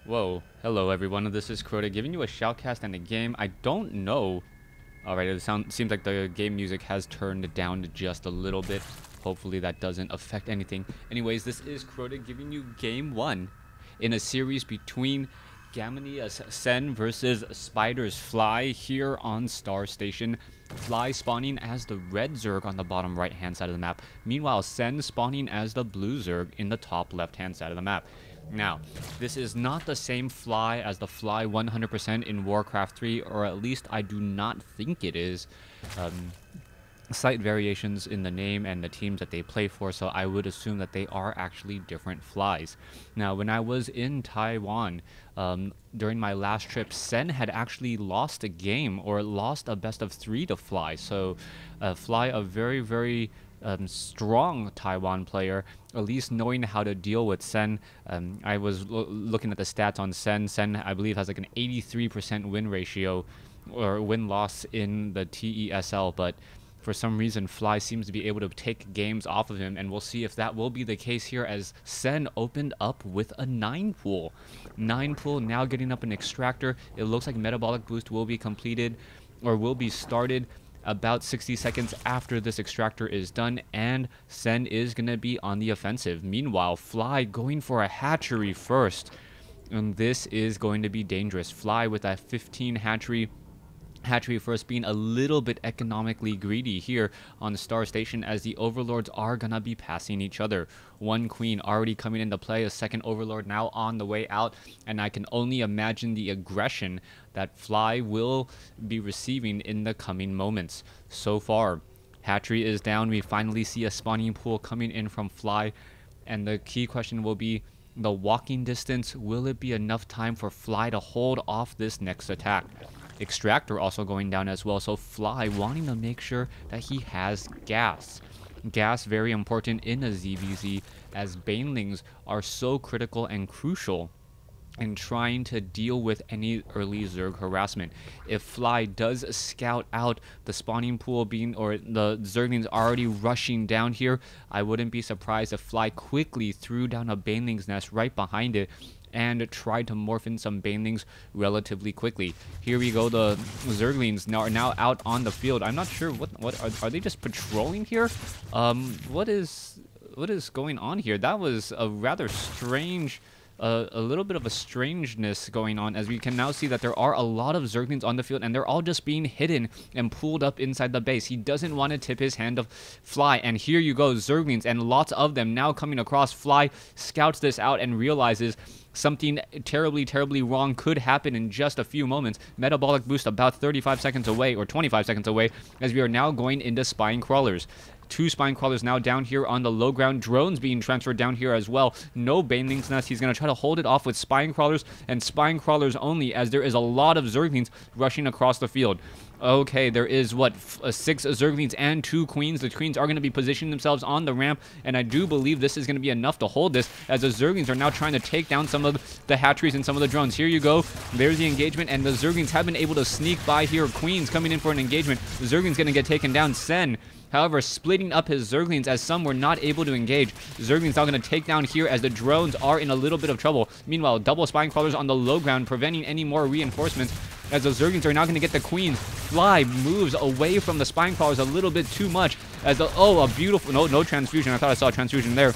Whoa, hello everyone, this is Crota giving you a shoutcast and a game. I don't know. Alright, seems like the game music has turned down just a little bit. Hopefully that doesn't affect anything. Anyways, this is Crota giving you game 1 in a series between Gaminia's Sen versus Spider's Fly here on Star Station. Fly spawning as the red Zerg on the bottom right hand side of the map. Meanwhile, Sen spawning as the blue Zerg in the top left hand side of the map. Now, this is not the same Fly as the Fly 100% in Warcraft 3, or at least I do not think it is. Slight variations in the name and the teams that they play for, so I would assume that they are actually different Flies. Now, when I was in Taiwan, during my last trip, Sen had actually lost a game, or lost a best of 3 to Fly. So, Fly, a very, very strong Taiwan player, at least knowing how to deal with Sen. I was looking at the stats on Sen. Sen, I believe, has like an 83% win ratio, or win-loss in the TESL, but for some reason, Fly seems to be able to take games off of him, and we'll see if that will be the case here as Sen opened up with a 9 pool. 9 pool, now getting up an extractor. It looks like Metabolic Boost will be completed, or will be started about 60 seconds after this extractor is done, and Sen is going to be on the offensive. Meanwhile, Fly going for a hatchery first, and this is going to be dangerous. Fly with that 15 hatchery first, being a little bit economically greedy here on the Star Station, as the overlords are gonna be passing each other. One queen already coming into play, a second overlord now on the way out, and I can only imagine the aggression that Fly will be receiving in the coming moments. So far, hatchery is down. We finally see a spawning pool coming in from Fly, and the key question will be the walking distance. Will it be enough time for Fly to hold off this next attack? Extractor also going down as well, so Fly wanting to make sure that he has gas. Gas very important in a ZVZ, as banelings are so critical and crucial in trying to deal with any early Zerg harassment. If Fly does scout out the spawning pool being, or the Zerglings already rushing down here, I wouldn't be surprised if Fly quickly threw down a baneling's nest right behind it and tried to morph in some banelings relatively quickly. Here we go, the Zerglings are now out on the field. I'm not sure what are they just patrolling here? What is going on here? That was a rather strange, a little bit of a strangeness going on, as we can now see that there are a lot of Zerglings on the field, and they're all just being hidden and pulled up inside the base. He doesn't want to tip his hand of Fly, and here you go, Zerglings, and lots of them now coming across. Fly scouts this out and realizes something terribly wrong could happen in just a few moments. Metabolic Boost about 35 seconds away, or 25 seconds away, as we are now going into Spine Crawlers. 2 Spine Crawlers now down here on the low ground. Drones being transferred down here as well. No Baneling's Nest. He's going to try to hold it off with Spine Crawlers, and Spine Crawlers only, as there is a lot of Zerglings rushing across the field. Okay, there is, what, 6 Zerglings and 2 Queens. The Queens are going to be positioning themselves on the ramp, and I do believe this is going to be enough to hold this, as the Zerglings are now trying to take down some of the hatcheries and some of the drones. Here you go. There's the engagement, and the Zerglings have been able to sneak by here. Queens coming in for an engagement. The Zerglings going to get taken down. Sen, however, splitting up his Zerglings, as some were not able to engage. Zerglings now going to take down here, as the drones are in a little bit of trouble. Meanwhile, double Spine Crawlers on the low ground, preventing any more reinforcements, as the Zerglings are now going to get the Queens. Fly moves away from the Spine Crawlers a little bit too much, as the, oh, a beautiful, no transfusion. I thought I saw a transfusion there.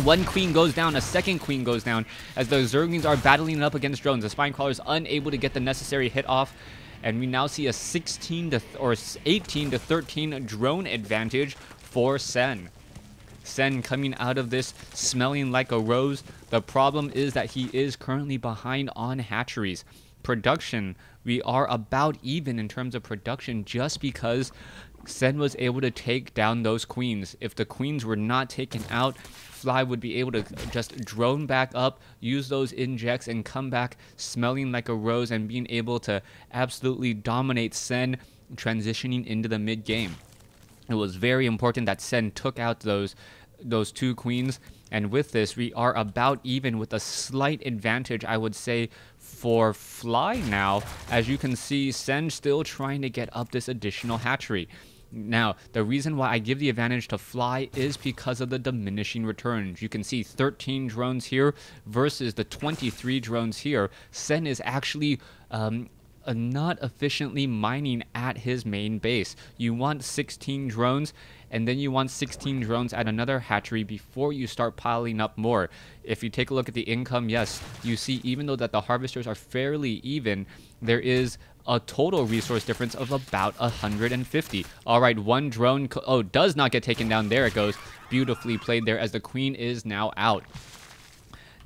One Queen goes down, a second Queen goes down, as the Zerglings are battling up against drones. The Spine Crawlers unable to get the necessary hit off, and we now see a 18 to 13 drone advantage for Sen. Sen coming out of this smelling like a rose. The problem is that he is currently behind on hatcheries. Production, we are about even in terms of production, just because Sen was able to take down those Queens. If the Queens were not taken out, Fly would be able to just drone back up, use those injects, and come back smelling like a rose and being able to absolutely dominate Sen, transitioning into the mid-game. It was very important that Sen took out those 2 Queens, and with this, we are about even, with a slight advantage, I would say, for Fly now. As you can see, Sen still trying to get up this additional hatchery. Now, the reason why I give the advantage to Fly is because of the diminishing returns. You can see 13 drones here versus the 23 drones here. Sen is actually not efficiently mining at his main base. You want 16 drones, and then you want 16 drones at another hatchery before you start piling up more. If you take a look at the income, yes, you see even though that the harvesters are fairly even, there is a total resource difference of about 150. All right, one drone, does not get taken down. There it goes. Beautifully played there as the queen is now out.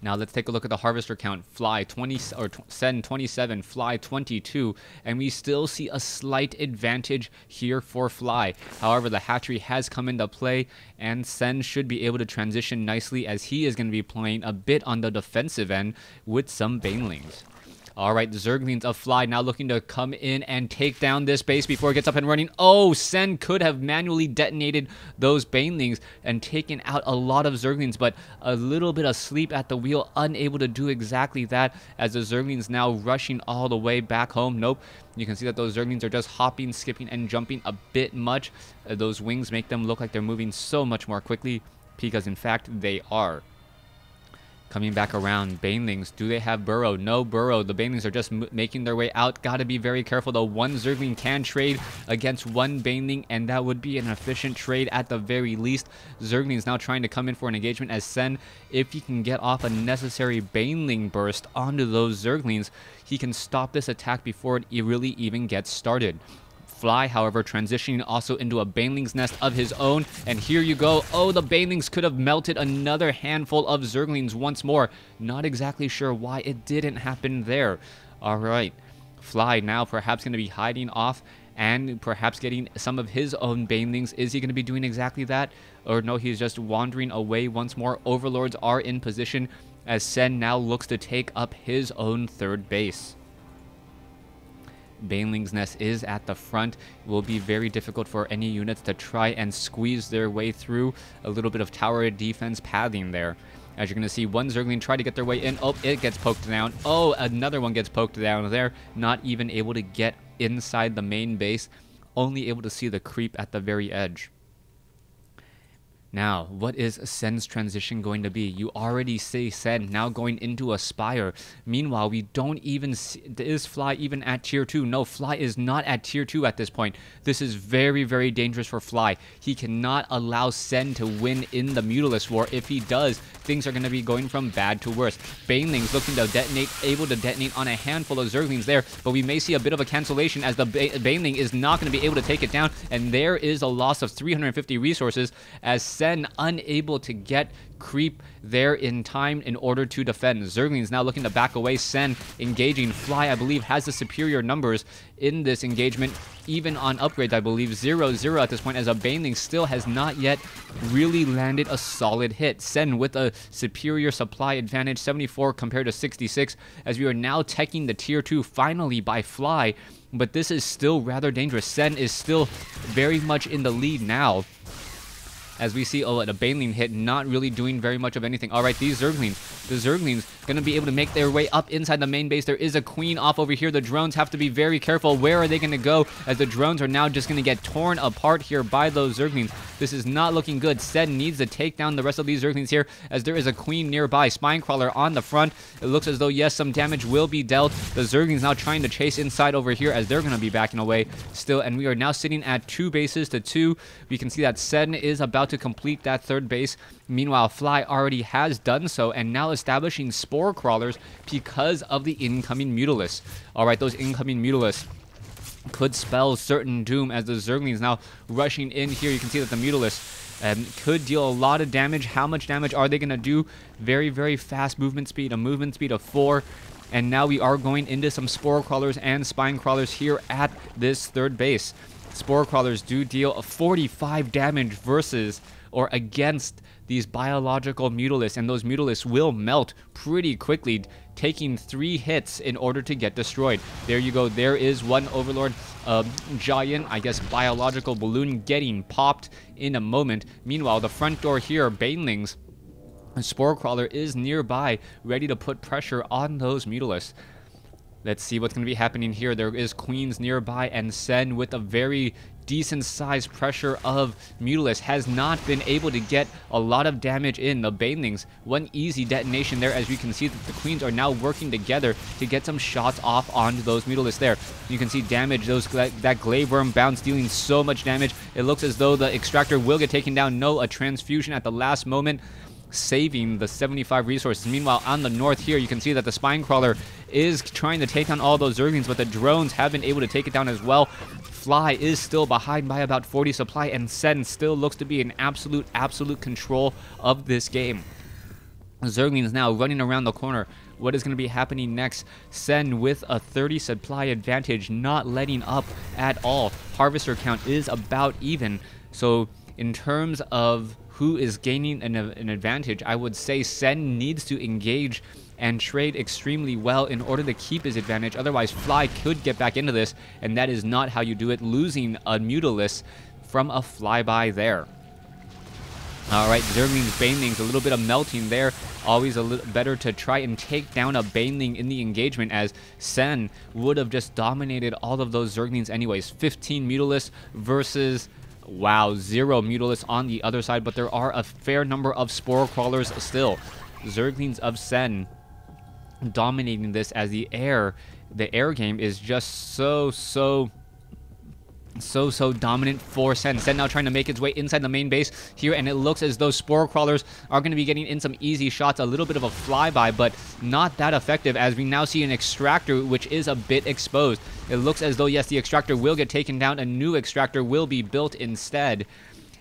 Now let's take a look at the harvester count. Fly 20 or Sen 27, Fly 22, and we still see a slight advantage here for Fly. However, the hatchery has come into play, and Sen should be able to transition nicely as he is going to be playing a bit on the defensive end with some banelings. All right, the Zerglings of Fly now looking to come in and take down this base before it gets up and running. Oh, Sen could have manually detonated those banelings and taken out a lot of Zerglings, but a little bit of sleep at the wheel, unable to do exactly that as the Zerglings now rushing all the way back home. Nope. You can see that those Zerglings are just hopping, skipping, and jumping a bit much. Those wings make them look like they're moving so much more quickly because, in fact, they are. Coming back around, banelings, do they have burrow? No burrow. The banelings are just making their way out. Gotta be very careful though. One Zergling can trade against one baneling, and that would be an efficient trade at the very least. Zergling's now trying to come in for an engagement as Sen, if he can get off a necessary baneling burst onto those Zerglings, he can stop this attack before it really even gets started. Fly, however, transitioning also into a baneling's nest of his own, and here you go. Oh, the banelings could have melted another handful of Zerglings once more. Not exactly sure why it didn't happen there. All right, Fly now perhaps going to be hiding off and perhaps getting some of his own banelings. Is he going to be doing exactly that? Or no, he's just wandering away once more. Overlords are in position as Sen now looks to take up his own third base. Baneling's nest is at the front. It will be very difficult for any units to try and squeeze their way through. A little bit of tower defense padding there. As you're going to see one Zergling try to get their way in. Oh, it gets poked down. Oh, another one gets poked down there. Not even able to get inside the main base. Only able to see the creep at the very edge. Now, what is Sen's transition going to be? You already see Sen now going into a Spire. Meanwhile, we don't even see... Is Fly even at Tier 2? No, Fly is not at Tier 2 at this point. This is very, very dangerous for Fly. He cannot allow Sen to win in the Mutalisk War. If he does, things are going to be going from bad to worse. Banelings looking to detonate, able to detonate on a handful of Zerglings there, but we may see a bit of a cancellation as the Baneling is not going to be able to take it down, and there is a loss of 350 resources as Sen unable to get creep there in time in order to defend. Zerglings now looking to back away. Sen engaging. Fly, I believe, has the superior numbers in this engagement, even on upgrades, I believe. 0-0 at this point, as a Baneling still has not yet really landed a solid hit. Sen with a superior supply advantage, 74 compared to 66, as we are now teching the Tier 2 finally by Fly, but this is still rather dangerous. Sen is still very much in the lead now. As we see, a Baneling hit, not really doing very much of anything. All right, these Zerglings, the Zerglings going to be able to make their way up inside the main base. There is a queen off over here. The drones have to be very careful. Where are they going to go? As the drones are now just going to get torn apart here by those Zerglings. This is not looking good. Sen needs to take down the rest of these Zerglings here, as there is a queen nearby. Spinecrawler on the front. It looks as though, yes, some damage will be dealt. The Zerglings now trying to chase inside over here, as they're going to be backing away still. And we are now sitting at 2 bases to 2. We can see that Sen is about to complete that third base. Meanwhile, Fly already has done so and now establishing spore crawlers because of the incoming Mutalisks. All right, those incoming Mutalisks could spell certain doom as the Zerglings now rushing in here. You can see that the Mutalisks could deal a lot of damage. How much damage are they going to do? Very, very fast movement speed, a movement speed of 4. And now we are going into some spore crawlers and spine crawlers here at this third base. Spore crawlers do deal 45 damage versus or against these biological Mutalisks, and those Mutalisks will melt pretty quickly, taking 3 hits in order to get destroyed. There you go. There is one Overlord giant, I guess, biological balloon getting popped in a moment. Meanwhile, the front door here, Banelings, a Spore Crawler is nearby, ready to put pressure on those Mutalisks. Let's see what's going to be happening here. There is queens nearby, and Sen with a very decent sized pressure of Mutalisk has not been able to get a lot of damage in. The Banelings, one easy detonation there, as you can see that the Queens are now working together to get some shots off onto those Mutalisk there. You can see damage, that Glaive Worm bounce dealing so much damage. It looks as though the Extractor will get taken down. No, a transfusion at the last moment, saving the 75 resources. Meanwhile, on the north here, you can see that the Spinecrawler is trying to take on all those Zerglings, but the drones have been able to take it down as well. Fly is still behind by about 40 supply, and Sen still looks to be in absolute control of this game. Zerglings now running around the corner. What is going to be happening next? Sen with a 30 supply advantage, not letting up at all. Harvester count is about even. So in terms of who is gaining an advantage, I would say Sen needs to engage and trade extremely well in order to keep his advantage. Otherwise, Fly could get back into this, and that is not how you do it, losing a Mutalisk from a flyby there. Alright, Zerglings, Banelings, a little bit of melting there. Always a little better to try and take down a Baneling in the engagement, as Sen would have just dominated all of those Zerglings anyways. 15 Mutalisks versus, wow, 0 Mutalisks on the other side, but there are a fair number of Spore Crawlers still. Zerglings of Sen dominating this, as the air game is just so dominant for Sen. Sen now trying to make its way inside the main base here, and it looks as though Spore Crawlers are going to be getting in some easy shots. A little bit of a flyby, but not that effective, as we now see an Extractor which is a bit exposed. It looks as though, yes, the Extractor will get taken down. A new Extractor will be built instead.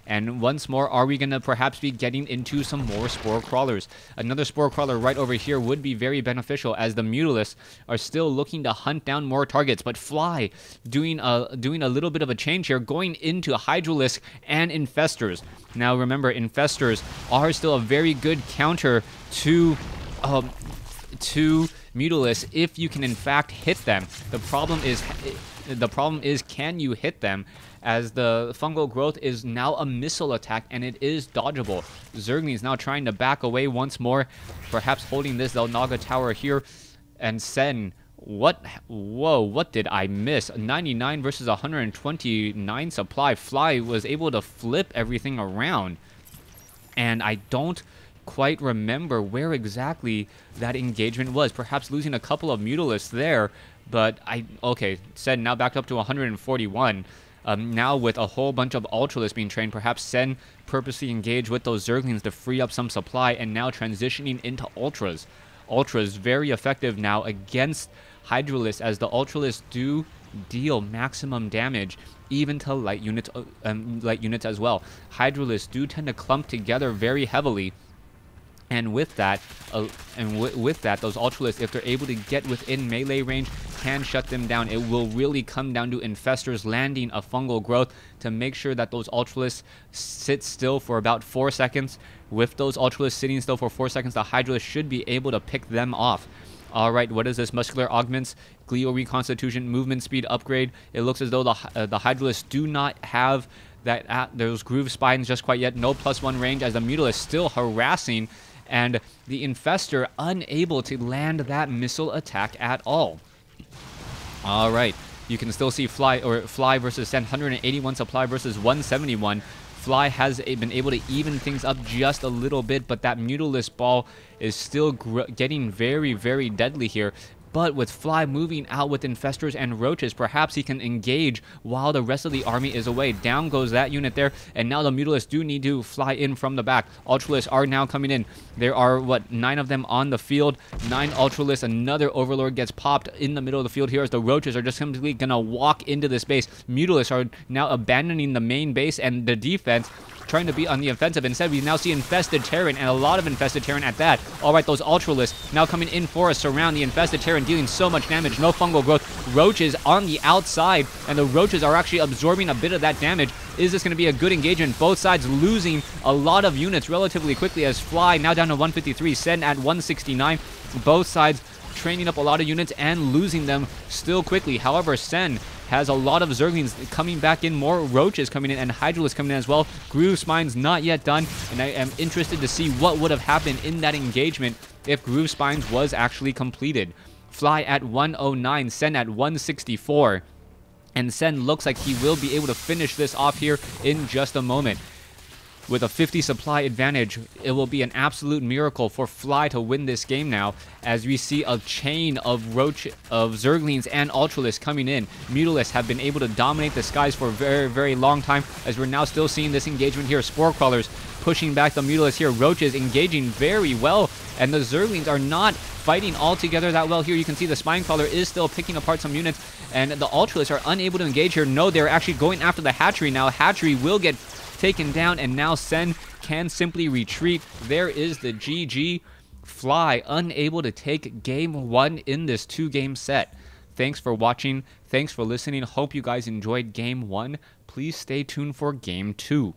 And once more, are we going to perhaps be getting into some more Spore Crawlers? Another Spore Crawler right over here would be very beneficial, as the Mutalisks are still looking to hunt down more targets. But Fly doing a little bit of a change here, going into Hydralisk and Infestors. Now remember, Infestors are still a very good counter to Mutalisks if you can in fact hit them. The problem is can you hit them, as the fungal growth is now a missile attack and it is dodgeable. Zerglings now trying to back away once more, perhaps holding this Zelnaga tower here. And Sen, whoa, what did I miss? 99 versus 129 supply. Fly was able to flip everything around, and I don't quite remember where exactly that engagement was. Perhaps losing a couple of Mutalisks there, but okay, Sen now back up to 141. Now with a whole bunch of Ultralisks being trained, perhaps Sen purposely engaged with those Zerglings to free up some supply, and now transitioning into Ultras. Ultras very effective now against Hydralisks, as the Ultralisks do deal maximum damage even to light units as well. Hydralisks do tend to clump together very heavily. And with that, those Ultralisks, if they're able to get within melee range, can shut them down. It will really come down to Infestors landing a fungal growth to make sure that those Ultralisks sit still for about 4 seconds. With those Ultralisks sitting still for 4 seconds, the Hydralisk should be able to pick them off. Alright, what is this? Muscular augments, Glio reconstitution, movement speed upgrade. It looks as though the Hydralisks do not have those groove spines just quite yet. No +1 range, as the Mutalisk still harassing, and the Infestor unable to land that missile attack at all. Alright, you can still see Fly versus Sen, 181 supply versus 171. Fly has been able to even things up just a little bit, but that Mutalisk ball is still getting very deadly here. But with Fly moving out with Infestors and Roaches, perhaps he can engage while the rest of the army is away. Down goes that unit there, and now the Mutalisks do need to fly in from the back. Ultralisks are now coming in. There are, 9 of them on the field. 9 Ultralisks. Another Overlord gets popped in the middle of the field here, as the Roaches are just simply going to walk into this base. Mutalisks are now abandoning the main base and the defense, trying to be on the offensive. Instead, we now see Infested Terran, and a lot of Infested Terran at that. Alright, those Ultralisks now coming in for a surround. The Infested Terran dealing so much damage. No fungal growth. Roaches on the outside, and the Roaches are actually absorbing a bit of that damage. Is this going to be a good engagement? Both sides losing a lot of units relatively quickly, as Fly now down to 153, Sen at 169. Both sides training up a lot of units and losing them still quickly. However, Sen has a lot of Zerglings coming back in, more Roaches coming in, and Hydralisks coming in as well. Groove Spines not yet done, and I am interested to see what would have happened in that engagement if Groove Spines was actually completed. Fly at 109, Sen at 164. And Sen looks like he will be able to finish this off here in just a moment. With a 50 supply advantage, it will be an absolute miracle for Fly to win this game now, as we see a chain of Zerglings and Ultralisks coming in. Mutalisks have been able to dominate the skies for a very, very long time, as we're now still seeing this engagement here. Spore Crawlers pushing back the Mutalisks here. Roaches engaging very well, and the Zerglings are not fighting all together that well here. You can see the Spine Crawler is still picking apart some units, and the Ultralisks are unable to engage here. No, they're actually going after the Hatchery now. Hatchery will get taken down, and now Sen can simply retreat. There is the GG. Fly unable to take game 1 in this 2-game set. Thanks for watching. Thanks for listening. Hope you guys enjoyed game 1. Please stay tuned for game 2.